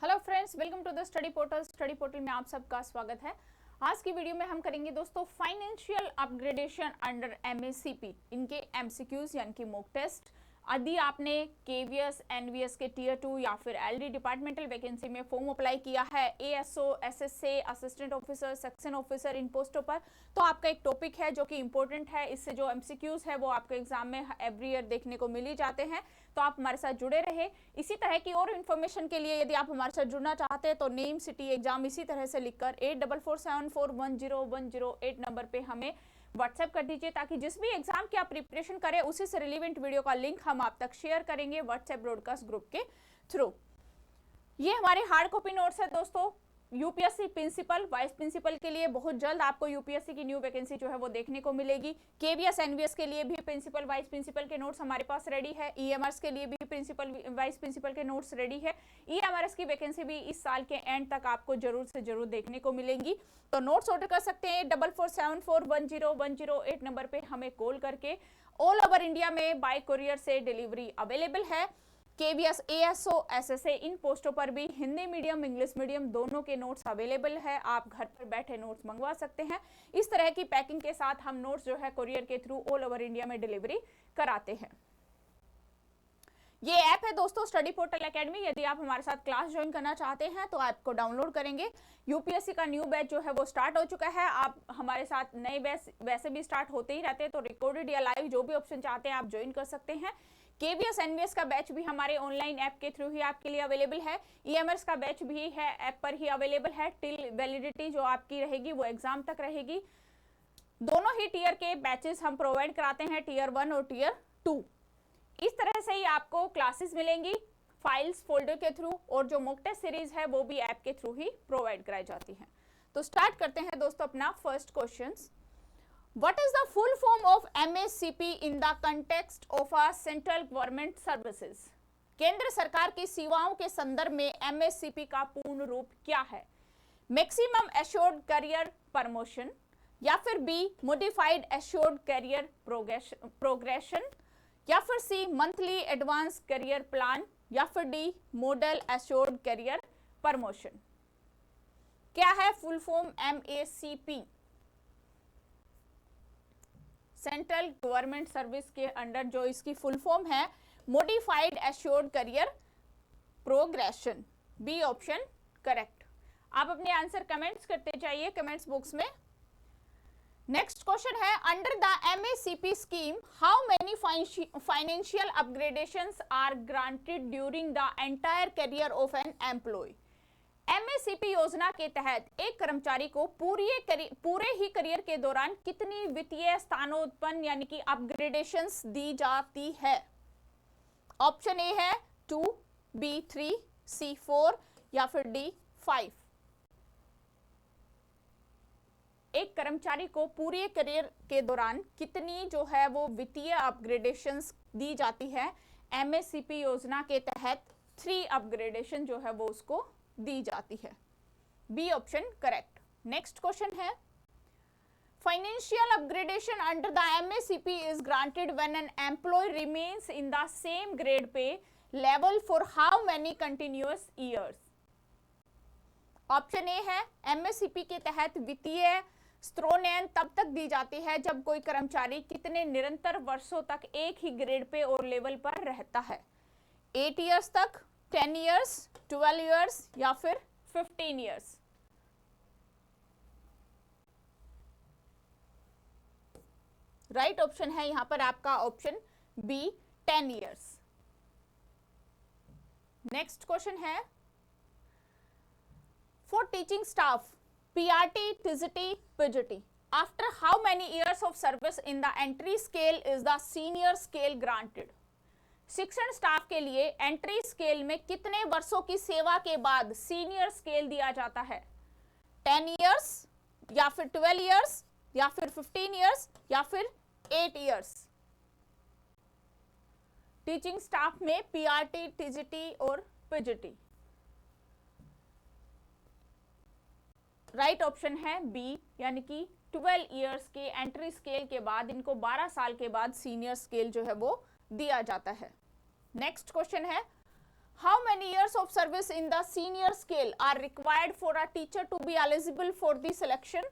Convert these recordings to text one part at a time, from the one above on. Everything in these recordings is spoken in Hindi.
Hello friends, welcome to the study portal. Study portal में आप सबका स्वागत है। आज की वीडियो में हम करेंगे दोस्तों फाइनेंशियल अपग्रेडेशन अंडर एमएससीपी, इनके एमसीक्यूज यानी कि मॉक टेस्ट। यदि आपने केवीएस एनवीएस के टीयर 2 या फिर एलडी डिपार्टमेंटल वैकेंसी में फॉर्म अप्लाई किया है, ASO, SSA, assistant officer, section officer इन पोस्टों पर, तो आपका एक टॉपिक है जो कि इंपॉर्टेंट है। इससे जो एमसीक्यूज है वो आपके एग्जाम में एवरी ईयर देखने को मिल ही जाते हैं, तो आप हमारे साथ जुड़े रहे। इसी तरह की और इन्फॉर्मेशन के लिए यदि आप हमारे साथ जुड़ना चाहते हैं तो नेम, सिटी, एग्जाम इसी तरह से लिखकर 84474108 नंबर पे हमें व्हाट्सएप कर दीजिए, ताकि जिस भी एग्जाम की आप प्रिपरेशन करें उसी से रिलेवेंट वीडियो का लिंक हम आप तक शेयर करेंगे व्हाट्सएप ब्रॉडकास्ट ग्रुप के थ्रू। ये हमारे हार्ड कॉपी नोट्स है दोस्तों। यूपीएससी प्रिंसिपल, वाइस प्रिंसिपल के लिए बहुत जल्द आपको यूपीएससी की न्यू वैकेंसी जो है वो देखने को मिलेगी। केवीएस एनवीएस के लिए भी प्रिंसिपल, वाइस प्रिंसिपल के नोट्स हमारे पास रेडी है। ईएमआरएस के लिए भी प्रिंसिपल, वाइस प्रिंसिपल के नोट्स रेडी है। ईएमआरएस की वैकेंसी भी इस साल के एंड तक आपको जरूर से जरूर देखने को मिलेंगी। तो नोट्स ऑर्डर कर सकते हैं 4474101008 नंबर पे हमें कॉल करके। ऑल ओवर इंडिया में बाय कुरियर से डिलीवरी अवेलेबल है। केवीएस, एएसओ, एसएसए इन पोस्टों पर भी हिंदी मीडियम, इंग्लिश मीडियम दोनों के नोट्स अवेलेबल है। आप घर पर बैठे नोट्स मंगवा सकते हैं। इस तरह की पैकिंग के साथ हम नोट्स जो है कुरियर के थ्रू ऑल ओवर इंडिया में डिलीवरी कराते हैं। ये ऐप है दोस्तों स्टडी पोर्टल एकेडमी। यदि आप हमारे साथ क्लास ज्वाइन करना चाहते हैं तो ऐप को डाउनलोड करेंगे। यूपीएससी का न्यू बैच जो है वो स्टार्ट हो चुका है। आप हमारे साथ नए बैच वैसे भी स्टार्ट होते ही रहते हैं, तो रिकॉर्डेड या लाइव जो भी ऑप्शन चाहते हैं आप ज्वाइन कर सकते हैं। केवीएस एनवीएस का बैच भी हमारे ऑनलाइन ऐप के थ्रू ही आपके लिए अवेलेबल है। ईएमआरएस का बैच भी है, ऐप पर ही अवेलेबल है। टिल वैलिडिटी जो आपकी रहेगी वो एग्जाम तक रहेगी। दोनों ही टीयर के बैचेस हम प्रोवाइड कराते हैं, टीयर 1 और टीयर 2। इस तरह से ही आपको क्लासेस मिलेंगी फाइल्स फोल्डर के थ्रू, और जो मॉक टेस्ट सीरीज है वो भी ऐप के थ्रू ही प्रोवाइड कराई जाती है। तो स्टार्ट करते हैं दोस्तों अपना first questions. What is the full form of MSCP in the context of a central government services? केंद्र सरकार की सेवाओं के संदर्भ में MSCP का पूर्ण रूप क्या है? मैक्सिमम एश्योर्ड करियर प्रमोशन, या फिर B modified assured career progression, या फिर C monthly advance career plan, या फिर D model assured career promotion. क्या है full form MACP? Central government service के अंडर जो इसकी फुल फॉर्म है modified assured career progression. B option correct. आप अपने आंसर कमेंट्स करते जाइए कमेंट्स बॉक्स में। नेक्स्ट क्वेश्चन है, under the MACP scheme how many financial upgradations are granted during the entire career of an employ? MACP योजना के तहत एक कर्मचारी को पूरे ही करियर के दौरान कितनी वित्तीय स्थानोत्पन्न यानी कि अपग्रेडेशंस दी जाती है? ऑप्शन ए है 2, B 3, C 4 या फिर D 5। एक कर्मचारी को पूरे करियर के दौरान कितनी जो है वो वित्तीय अपग्रेडेशंस दी जाती है? MACP योजना के तहत 3 अपग्रेडेशन जो है वो उसको दी जाती है। B option correct. Next question है, financial upgradation under the MACP is granted when an employee remains in the same grade pay level for how many continuous years? Option A है MACP के तहत वित्तीय स्तरोन्नयन तब तक दी जाती है जब कोई कर्मचारी कितने निरंतर वर्षों तक एक ही ग्रेड पे और लेवल पर रहता है। 8 ईयर्स तक, 10 ईयर्स, 12 ईयर्स या फिर 15 ईयर्स? राइट ऑप्शन है यहां पर आपका option B 10 years. Next question है, for teaching staff PRT, TGT, PGT after how many years of service in the entry scale is the senior scale granted? शिक्षण स्टाफ के लिए एंट्री स्केल में कितने वर्षों की सेवा के बाद सीनियर स्केल दिया जाता है? 10 ईयर्स या फिर 12 ईयर्स या फिर 15 ईयर्स या फिर 8 ईयर्स? टीचिंग स्टाफ में PRT, TGT और PGT। राइट ऑप्शन है बी, यानी कि 12 ईयर्स के एंट्री स्केल के बाद इनको 12 साल के बाद सीनियर स्केल जो है वो दिया जाता है। नेक्स्ट क्वेश्चन है, how many years of service in the senior scale are required for a teacher to be eligible for the selection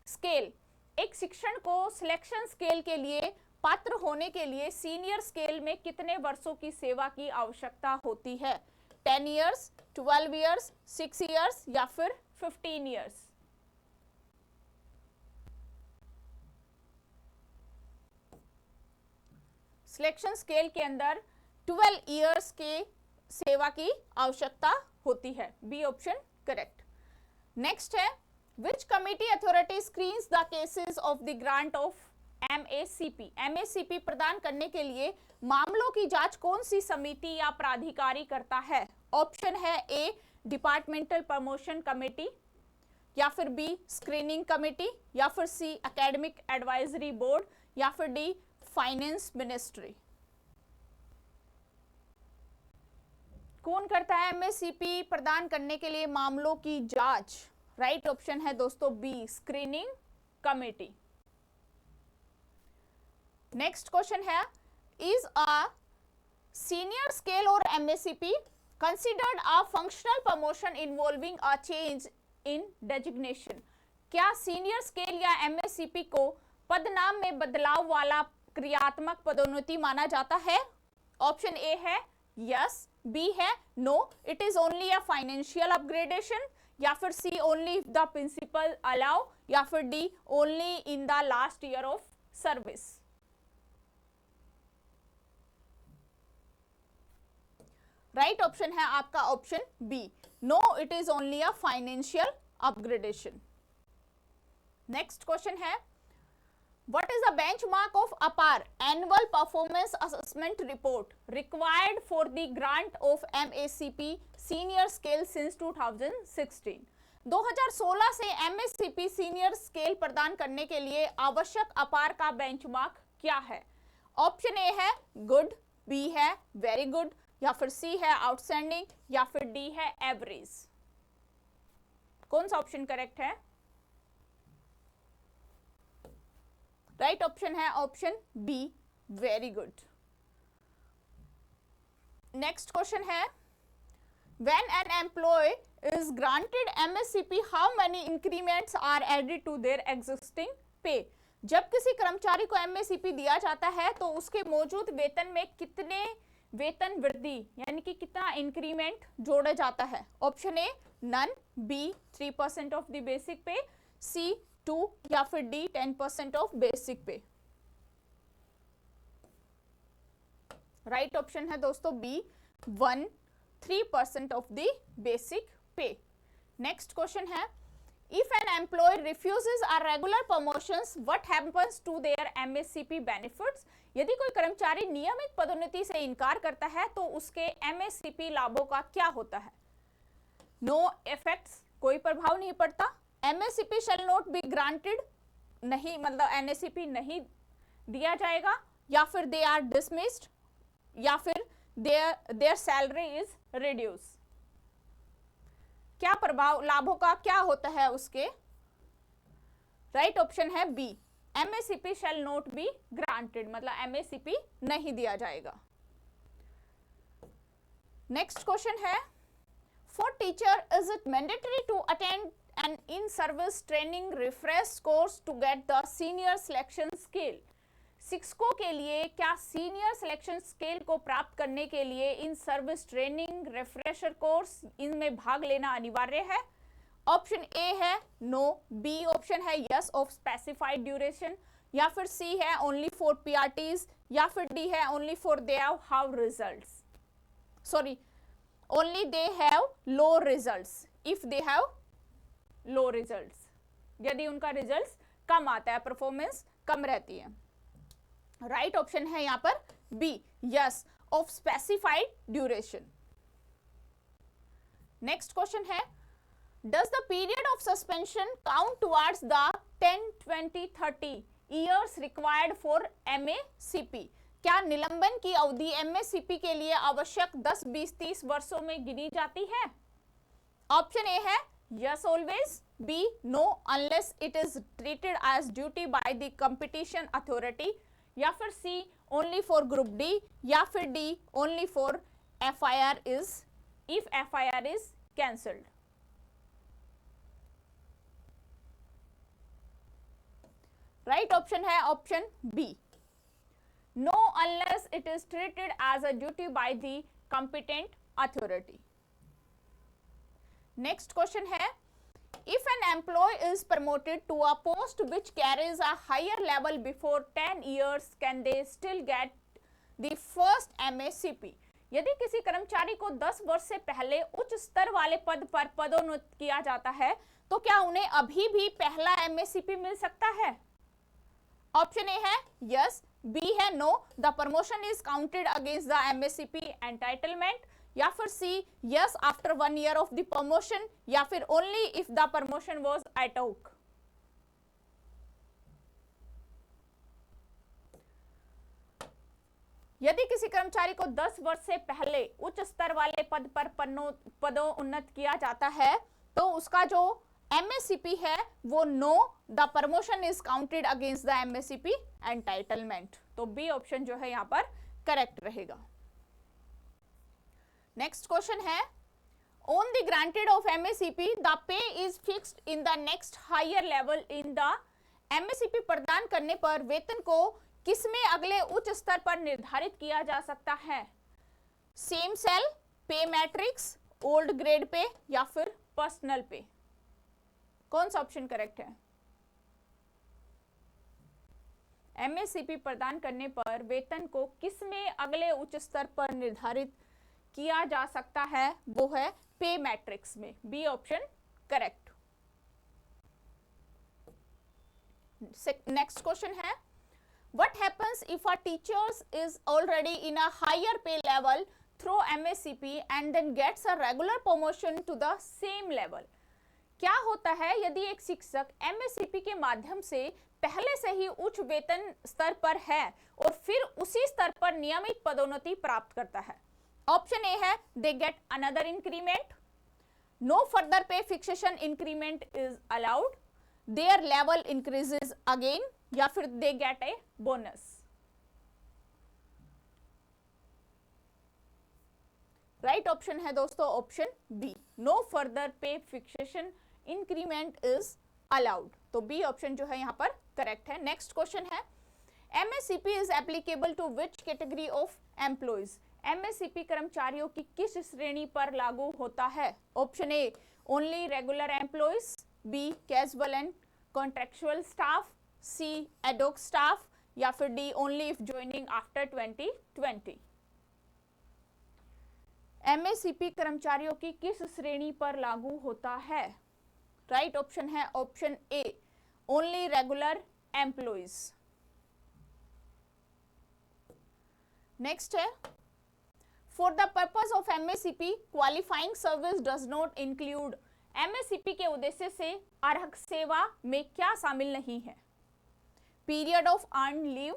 scale? एक शिक्षण को सिलेक्शन स्केल के लिए पात्र होने के लिए सीनियर स्केल में कितने वर्षों की सेवा की आवश्यकता होती है? 10 ईयर्स, 12 ईयर्स, 6 ईयर्स या फिर 15 ईयर्स? सिलेक्शन स्केल के अंदर 12 ईयर्स के सेवा की आवश्यकता होती है। B option correct. नेक्स्ट है, विच committee authority screens the cases of the grant of MACP? MACP प्रदान करने के लिए मामलों की जांच कौन सी समिति या प्राधिकारी करता है? ऑप्शन है ए डिपार्टमेंटल प्रमोशन कमेटी, या फिर बी स्क्रीनिंग कमेटी, या फिर सी एकेडमिक एडवाइजरी बोर्ड, या फिर डी फाइनेंस मिनिस्ट्री। कौन करता है MACP प्रदान करने के लिए मामलों की जांच? राइट ऑप्शन है दोस्तों B screening committee. Next question है, इज अ सीनियर स्केल और MACP considered a functional promotion involving a change in designation? क्या सीनियर स्केल या MACP को पदनाम में बदलाव वाला क्रियात्मक पदोन्नति माना जाता है? ऑप्शन ए है यस, बी है no, it is only a financial upgradation, या फिर C only the principal allow, या फिर D only in the last year of service. Right option है आपका option B, no it is only a financial upgradation. Next question है, what is the benchmark of APAR annual performance assessment report required for the grant of MACP senior scale since 2016? 2016 से MACP सीनियर स्केल प्रदान करने के लिए आवश्यक अपार का बेंचमार्क क्या है? ऑप्शन ए है गुड, बी है वेरी गुड, या फिर सी है आउटस्टैंडिंग, या फिर डी है एवरेज। कौन सा ऑप्शन करेक्ट है? राइट ऑप्शन है option B very good. Next question है, when an employee is granted MACP how many increments are added to their existing pay? जब किसी कर्मचारी को MACP दिया जाता है तो उसके मौजूद वेतन में कितने वेतन वृद्धि यानी कि कितना इंक्रीमेंट जोड़ा जाता है? Option A none, B 3% of the basic pay, C 2, या फिर D 10% of basic pay. Right option है दोस्तों B 3% of the basic pay. Next question है, if an employ refuses a regular promotions what happens to their MACP benefits? यदि कोई कर्मचारी नियमित पदोन्नति से इनकार करता है तो उसके MACP लाभों का क्या होता है? नो इफेक्ट्स, कोई प्रभाव नहीं पड़ता। MACP shall not be granted, नहीं मतलब MACP नहीं दिया जाएगा, या फिर they are dismissed, या फिर their salary is reduced। क्या प्रभाव लाभों का क्या होता है उसके? राइट ऑप्शन है B MACP shall not be granted, मतलब MACP नहीं दिया जाएगा। नेक्स्ट क्वेश्चन है, for teacher is it mandatory to attend an in-service training refresh course to get the senior selection scale? शिक्षकों के लिए क्या सीनियर सिलेक्शन स्केल को प्राप्त करने के लिए in service training refresher course इनमें भाग लेना अनिवार्य है? ऑप्शन ए है नो, बी ऑप्शन है यस ऑफ स्पेसिफाइड ड्यूरेशन, या फिर सी है ओनली फॉर PRTs, या फिर डी है only for they have results, sorry only they have low results, if they have low results, यदि उनका रिजल्ट्स कम आता है, परफॉर्मेंस कम रहती है। राइट ऑप्शन है यहां पर B yes of specified duration. Next question है, does the period of suspension count towards the 10, 20, 30 years required for MACP? क्या निलंबन की अवधि MACP के लिए आवश्यक 10, 20, 30 वर्षों में गिनी जाती है? ऑप्शन ए है yes always, B no unless it is treated as duty by the competition authority, या फिर C only for group D, या फिर D only for FIR is if FIR is cancelled? Right option है option B, no unless it is treated as a duty by the competent authority. Next question है, if an employee is promoted to a post which carries a higher level before 10 years, can they still get the first MACP? यदि किसी कर्मचारी को 10 वर्ष से पहले उच्च स्तर वाले पद पर पदोन्नत किया जाता है तो क्या उन्हें अभी भी पहला MACP मिल सकता है? ऑप्शन ए है यस, बी है no, the promotion is counted against the MACP entitlement, या फिर C yes after 1 year of the promotion, या फिर only if the promotion was at oak. यदि किसी कर्मचारी को 10 वर्ष से पहले उच्च स्तर वाले पद पर पदोन्नत किया जाता है तो उसका जो MACP है वो no, the promotion is counted against the MACP entitlement. तो बी ऑप्शन जो है यहाँ पर करेक्ट रहेगा। नेक्स्ट क्वेश्चन है, on the granted of MACP the pay is fixed in the next higher level in the MACP प्रदान करने पर वेतन को किसमें अगले उच्च स्तर पर निर्धारित किया जा सकता है? सेम सेल, पे मैट्रिक्स, ओल्ड ग्रेड पे, या फिर पर्सनल पे? कौन सा ऑप्शन करेक्ट है? MACP प्रदान करने पर वेतन को किसमें अगले उच्च स्तर पर निर्धारित किया जा सकता है? वो है पे मैट्रिक्स में। B option correct. Next question है, what happens if a teachers is already in a higher pay level through MACP and then gets a regular promotion to the same level? क्या होता है यदि एक शिक्षक MACP के माध्यम से पहले से ही उच्च वेतन स्तर पर है और फिर उसी स्तर पर नियमित पदोन्नति प्राप्त करता है? ऑप्शन ए है they get another increment, no further pay fixation increment is allowed, their level increases again, या फिर they get a bonus. Right option है दोस्तों option B, no further pay fixation increment is allowed. तो बी ऑप्शन जो है यहाँ पर करेक्ट है। नेक्स्ट क्वेश्चन है, MACP is applicable to which category of employees? MACP कर्मचारियों की किस श्रेणी पर लागू होता है? Option A only regular employees, B casual and contractual staff, C ad hoc staff, या फिर D only if joining after 2020? MACP कर्मचारियों की किस श्रेणी पर लागू होता है? राइट ऑप्शन है option A only regular employees. Next है, for the purpose of MACP qualifying service does not include. MACP के उद्देश्य से अर्हक सेवा में क्या शामिल नहीं है? Period of earn leave,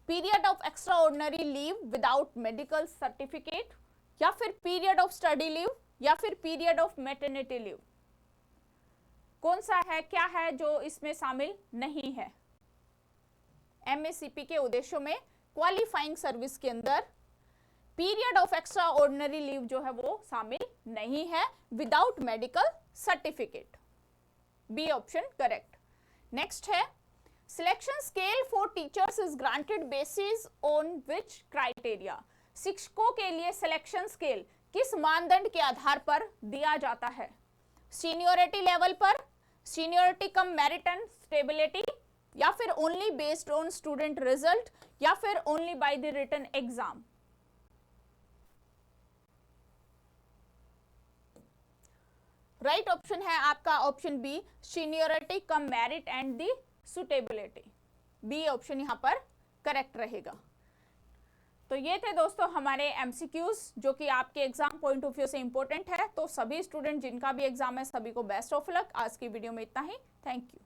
period of extraordinary leave without medical certificate, या फिर पीरियड ऑफ स्टडी लीव, या फिर पीरियड ऑफ मैटरनिटी लीव? कौन सा है, क्या है जो इसमें शामिल नहीं है? MACP के उद्देश्यों में क्वालिफाइंग सर्विस के अंदर period of extraordinary leave जो है वो शामिल नहीं है without medical certificate. B option correct. Next है, selection scale for teachers is granted basis on which criteria? शिक्षकों के लिए सिलेक्शन स्केल किस मानदंड के आधार पर दिया जाता है? सीनियरिटी लेवल पर, seniority cum merit and stability, या फिर only based on student result, या फिर only by the written exam? Right option है आपका option B, seniority cum merit and the suitability. B option यहां पर करेक्ट रहेगा। तो ये थे दोस्तों हमारे MCQs जो कि आपके एग्जाम पॉइंट ऑफ व्यू से इंपॉर्टेंट है। तो सभी स्टूडेंट जिनका भी एग्जाम है सभी को बेस्ट ऑफ लक। आज की वीडियो में इतना ही। Thank you.